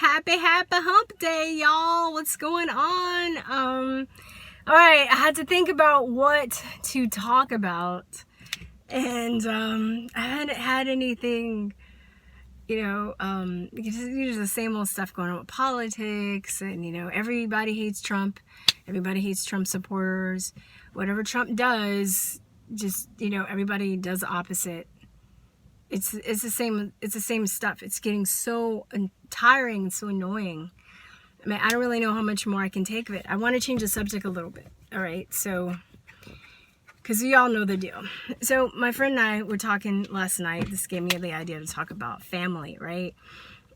Happy hump day, y'all. What's going on? All right, I had to think about what to talk about, and I hadn't had anything, because there's the same old stuff going on with politics, and everybody hates Trump, everybody hates Trump supporters. Whatever Trump does, just everybody does the opposite. It's the same stuff. It's getting so tiring and so annoying. I mean, I don't really know how much more I can take of it. I want to change the subject a little bit. All right, so because you all know the deal. So my friend and I were talking last night. This gave me the idea to talk about family, right?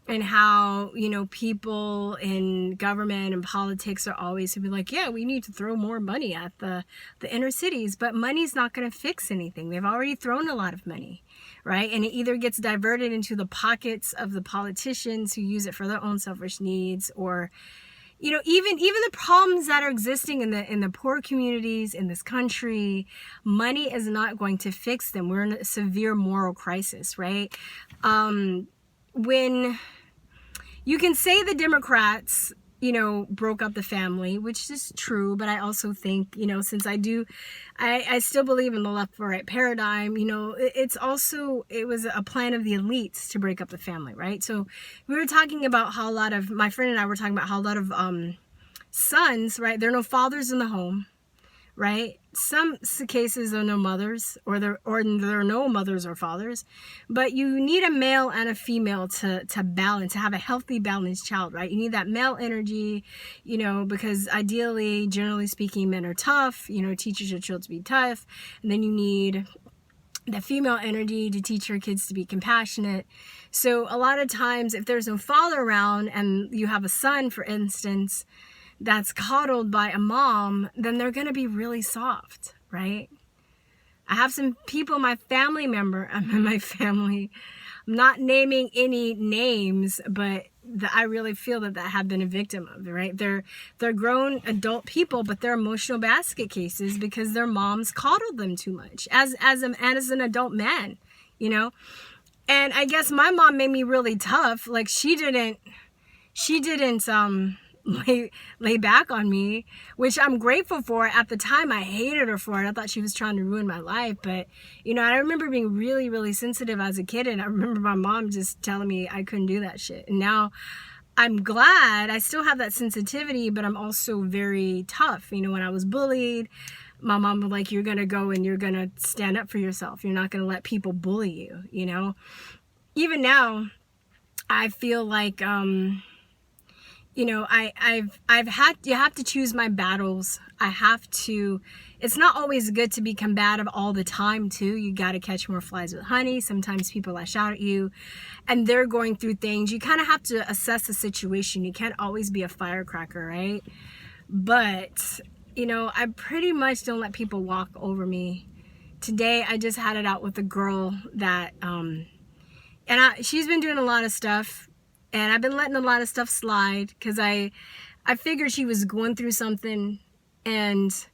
And how, people in government and politics are always to be like, yeah, we need to throw more money at the inner cities, but money's not going to fix anything. They've already thrown a lot of money, right? And it either gets diverted into the pockets of the politicians who use it for their own selfish needs, or, even the problems that are existing in the poor communities in this country, money is not going to fix them. We're in a severe moral crisis, right? When you can say the Democrats, broke up the family, which is true, but I also think, since I still believe in the left or right paradigm, it was a plan of the elites to break up the family, right? So we were talking about how my friend and I were talking about how a lot of sons, right, there are no fathers in the home, right? Some cases there are no mothers, or there are no mothers or fathers, but you need a male and a female to balance, to have a healthy, balanced child, right? You need that male energy, because ideally, generally speaking, men are tough, teaches your children to be tough, and then you need the female energy to teach your kids to be compassionate. So a lot of times, if there's no father around and you have a son, for instance, that's coddled by a mom, then they're going to be really soft, right? I have some people, my family, I'm not naming any names, but I really feel that have been a victim of it, right? They're grown adult people, but they're emotional basket cases because their moms coddled them too much as an adult man, And I guess my mom made me really tough. Like she didn't lay back on me, which I'm grateful for. At the time, I hated her for it. I thought she was trying to ruin my life. But, I remember being really, really sensitive as a kid. And I remember my mom just telling me I couldn't do that shit. And now I'm glad I still have that sensitivity, but I'm also very tough. When I was bullied, my mom was like, you're going to go and you're going to stand up for yourself. You're not going to let people bully you, Even now, I feel like, you have to choose my battles. It's not always good to be combative all the time too. You got to catch more flies with honey. Sometimes people lash out at you and they're going through things. You kind of have to assess the situation. You can't always be a firecracker, right? But, I pretty much don't let people walk over me. Today, I just had it out with a girl that, she's been doing a lot of stuff. And I've been letting a lot of stuff slide because I figured she was going through something, and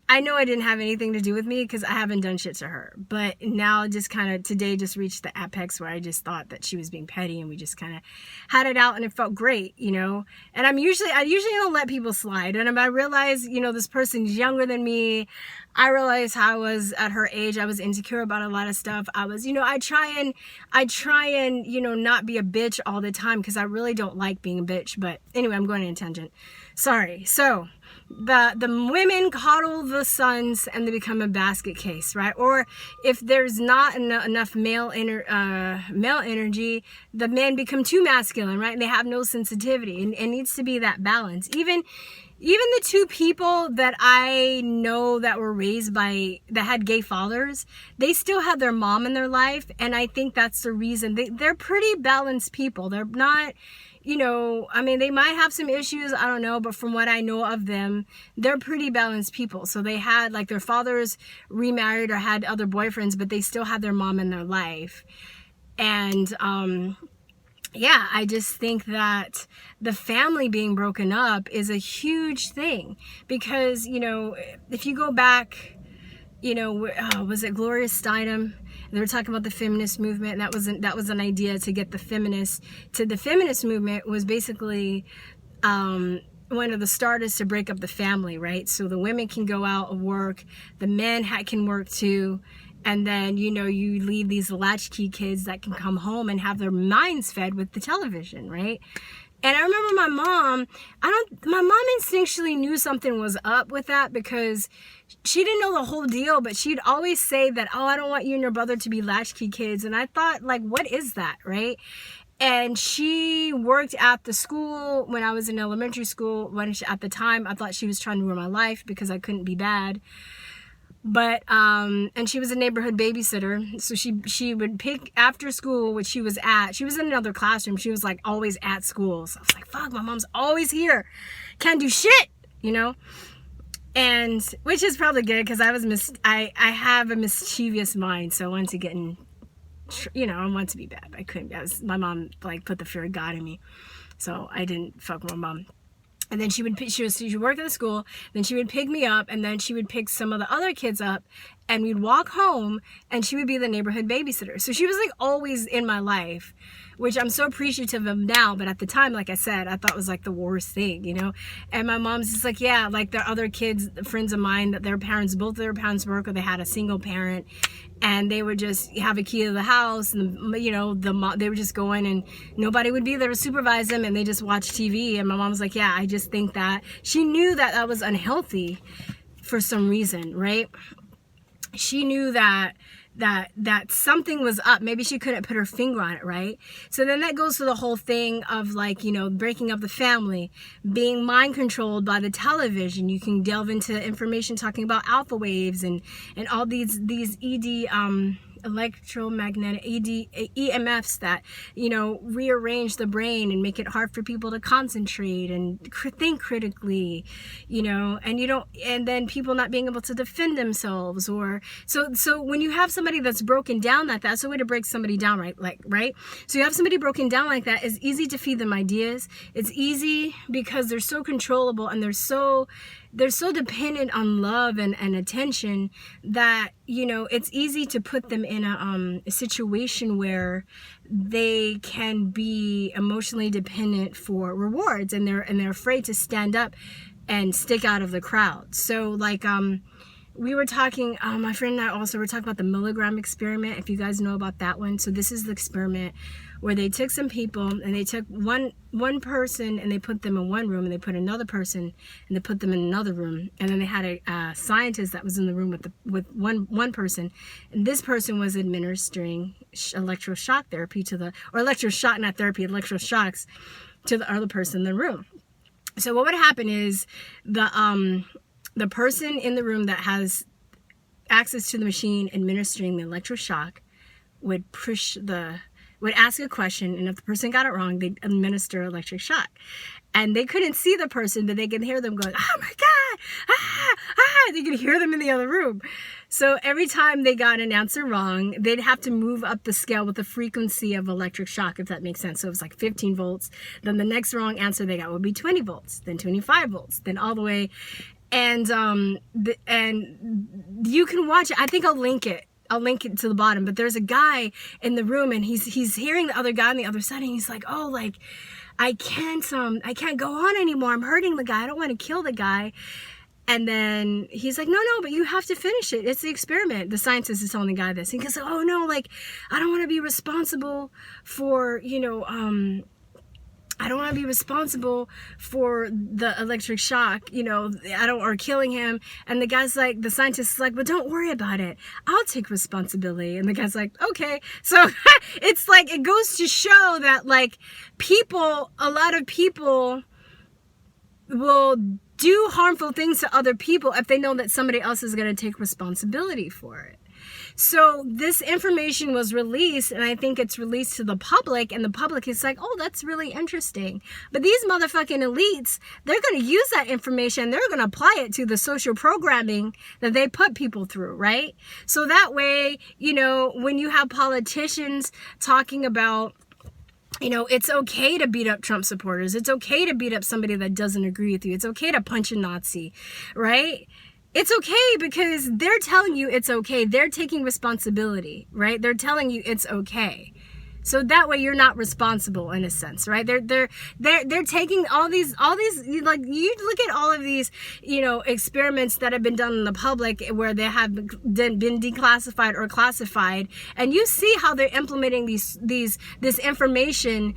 I know it didn't have anything to do with me because I haven't done shit to her. But now today just reached the apex where I just thought that she was being petty, and we just kind of had it out, and it felt great, And I usually don't let people slide. And I realized, this person's younger than me. I realized how I was at her age. I was insecure about a lot of stuff. I was, I try and, not be a bitch all the time because I really don't like being a bitch. But anyway, I'm going on a tangent. Sorry. So the women coddle the sons and they become a basket case, right? Or if there's not enough male energy, the men become too masculine, right? And they have no sensitivity, and it needs to be that balance. Even the two people that I know that were raised that had gay fathers, they still had their mom in their life. And I think that's the reason. They're pretty balanced people. They're not, they might have some issues, I don't know, but from what I know of them, they're pretty balanced people. So they had, their fathers remarried or had other boyfriends, but they still had their mom in their life. And, yeah, I just think that the family being broken up is a huge thing because, if you go back, was it Gloria Steinem? They were talking about the feminist movement. And that was an idea to get the feminists to the feminist movement was basically one of the starters to break up the family, right? So the women can go out and work, the men can work too, and then, you know, you leave these latchkey kids that can come home and have their minds fed with the television, right? And I remember my mom instinctually knew something was up with that, because she didn't know the whole deal, but she'd always say that, oh, I don't want you and your brother to be latchkey kids. And I thought, like, what is that, right? And she worked at the school when I was in elementary school. At the time, I thought she was trying to ruin my life because I couldn't be bad. But, and she was a neighborhood babysitter. So she would pick after school, which she was in another classroom. She was like always at school. So I was like, fuck, my mom's always here. Can't do shit, you know? And, which is probably good because I have a mischievous mind. So I wanted to get in, you know, I wanted to be bad. I couldn't. My mom like put the fear of God in me. So I didn't fuck with my mom. And then she would work at the school, then she would pick me up, and then she would pick some of the other kids up, and we'd walk home, and she would be the neighborhood babysitter. So she was like always in my life, which I'm so appreciative of now, but at the time, like I said, I thought was like the worst thing, you know? And my mom's just like, yeah, like there are other kids, friends of mine, that both of their parents work, or they had a single parent, and they would just have a key to the house, and you know, they would just go in and nobody would be there to supervise them, and they just watch TV. And my mom was like, yeah, I just think that she knew that was unhealthy for some reason, right? She knew that something was up. Maybe she couldn't put her finger on it, right? So then that goes to the whole thing of like, you know, breaking up the family, being mind controlled by the television. You can delve into information talking about alpha waves and all these electromagnetic EMFs that, you know, rearrange the brain and make it hard for people to concentrate and think critically, you know, and then people not being able to defend themselves, or so when you have somebody that's broken down like that, that's a way to break somebody down, right? So you have somebody broken down like that, it's easy to feed them ideas. It's easy because they're so controllable and they're so dependent on love and attention that, you know, it's easy to put them in a situation where they can be emotionally dependent for rewards, and they're afraid to stand up and stick out of the crowd. So like we were talking, my friend and I also were talking about the milligram experiment, if you guys know about that one. So this is the experiment where they took some people and they took one person and they put them in one room, and they put another person and they put them in another room, and then they had a scientist that was in the room with one person, and this person was administering electroshock therapy electroshocks to the other person in the room. So what would happen is the person in the room that has access to the machine administering the electroshock would ask a question, and if the person got it wrong, they'd administer electric shock. And they couldn't see the person, but they could hear them going, oh my God, they could hear them in the other room. So every time they got an answer wrong, they'd have to move up the scale with the frequency of electric shock, if that makes sense. So it was like 15 volts. Then the next wrong answer they got would be 20 volts, then 25 volts, then all the way. And you can watch it. I think I'll link it to the bottom, but there's a guy in the room, and he's hearing the other guy on the other side, and he's like, oh, like, I can't go on anymore. I'm hurting the guy. I don't want to kill the guy. And then he's like, no, but you have to finish it. It's the experiment. The scientist is telling the guy this. And he goes, oh no, like, I don't want to be responsible for, you know, I don't want to be responsible for the electric shock, you know, or killing him. And the guy's like, the scientist is like, but don't worry about it. I'll take responsibility. And the guy's like, okay. So it's like, it goes to show that like a lot of people will do harmful things to other people if they know that somebody else is going to take responsibility for it. So this information was released, and I think it's released to the public, and the public is like, oh, that's really interesting. But these motherfucking elites, they're going to use that information. They're going to apply it to the social programming that they put people through, right? So that way, you know, when you have politicians talking about, you know, it's okay to beat up Trump supporters. It's okay to beat up somebody that doesn't agree with you. It's okay to punch a Nazi, right? it's okay because they're telling you it's okay. They're taking responsibility, right? They're telling you it's okay. So that way you're not responsible in a sense, right? They're taking all these, like, you look at all of these, you know, experiments that have been done in the public where they have been declassified or classified, and you see how they're implementing this information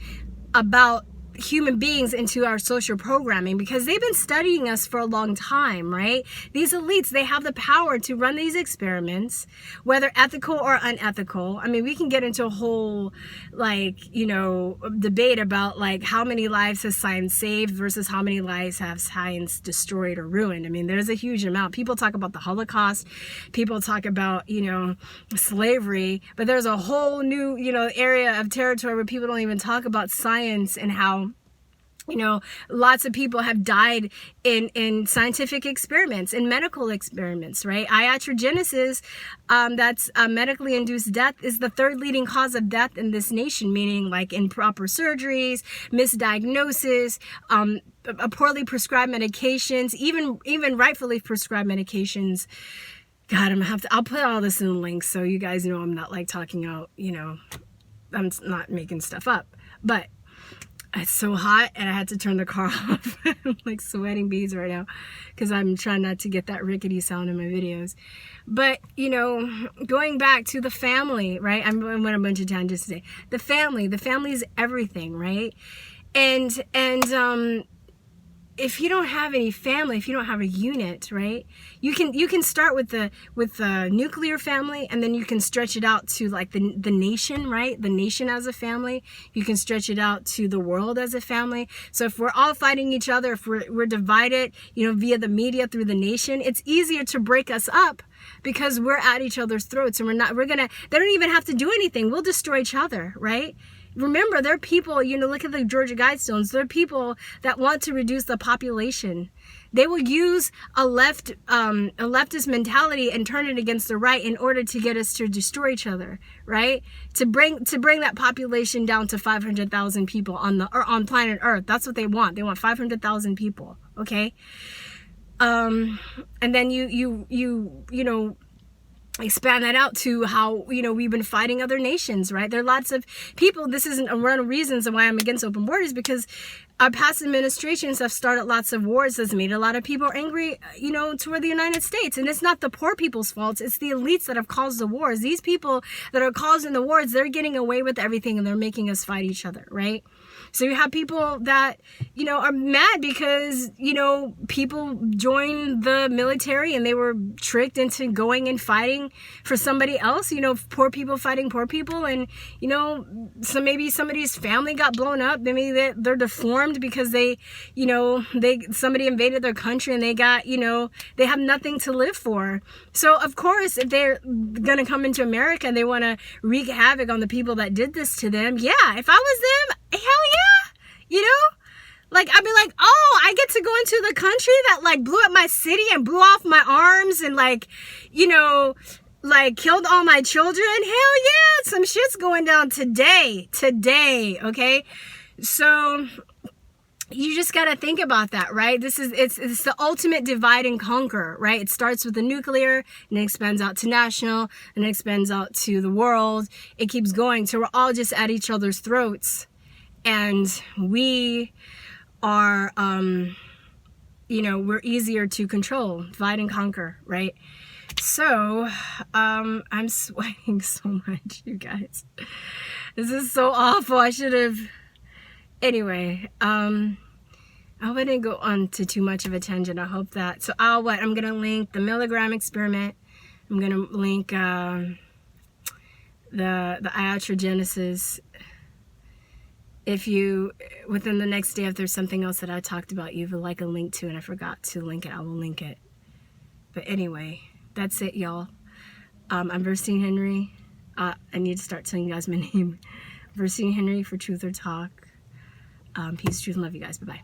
about human beings into our social programming, because they've been studying us for a long time, right? These elites, they have the power to run these experiments, whether ethical or unethical. I mean, we can get into a whole, like, you know, debate about like how many lives has science saved versus how many lives have science destroyed or ruined. I mean, there's a huge amount. People talk about the Holocaust, people talk about, you know, slavery, but there's a whole new, you know, area of territory where people don't even talk about science and how, you know, lots of people have died in scientific experiments, in medical experiments, right? Iatrogenesis, that's medically induced death, is the third leading cause of death in this nation, meaning like improper surgeries, misdiagnosis, poorly prescribed medications, even rightfully prescribed medications. God, I'll put all this in the links so you guys know I'm not like talking out, you know, I'm not making stuff up, but it's so hot and I had to turn the car off. I'm like sweating beads right now because I'm trying not to get that rickety sound in my videos. But, you know, going back to the family, right? I'm going on a bunch of tangents today. The family is everything, right? And if you don't have any family, if you don't have a unit, right, you can start with the nuclear family, and then you can stretch it out to like the nation, right? The nation as a family. You can stretch it out to the world as a family. So if we're all fighting each other, if we're divided, you know, via the media through the nation, it's easier to break us up because we're at each other's throats, and they don't even have to do anything. We'll destroy each other, right? Remember, there are people, you know, look at the Georgia Guidestones. There are people that want to reduce the population. They will use a leftist mentality and turn it against the right in order to get us to destroy each other, right? To bring that population down to 500,000 people on planet Earth. That's what they want. They want 500,000 people, okay? And then you know, expand that out to how, you know, we've been fighting other nations, right? There are lots of people, this isn't one of the reasons why I'm against open borders, because our past administrations have started lots of wars that's made a lot of people angry, you know, toward the United States. And it's not the poor people's fault, it's the elites that have caused the wars. These people that are causing the wars, they're getting away with everything and they're making us fight each other, right? So you have people that, you know, are mad because, you know, people joined the military and they were tricked into going and fighting for somebody else, you know, poor people fighting poor people. And, you know, so maybe somebody's family got blown up. Maybe they're deformed because they, you know, somebody invaded their country and they got, you know, they have nothing to live for. So of course, if they're going to come into America and they want to wreak havoc on the people that did this to them, yeah, if I was them, hell yeah. You know, like I'd be like, oh, I get to go into the country that like blew up my city and blew off my arms and like, you know, like killed all my children. Hell yeah, some shit's going down today, okay? So you just got to think about that, right? It's the ultimate divide and conquer, right? It starts with the nuclear and it expands out to national and it expands out to the world. It keeps going till we're all just at each other's throats. And we are, you know, we're easier to control, divide and conquer, right? So, I'm sweating so much, you guys. This is so awful. I should have, anyway, I hope I didn't go on to too much of a tangent. I hope that, so I'm going to link the milligram experiment. I'm going to link, the iatrogenesis. If you, within the next day, if there's something else that I talked about, you would like a link to, and I forgot to link it, I will link it. But anyway, that's it, y'all. I'm Versine Henry. I need to start telling you guys my name. Versine Henry for Truth or Talk. Peace, truth, and love you guys. Bye-bye.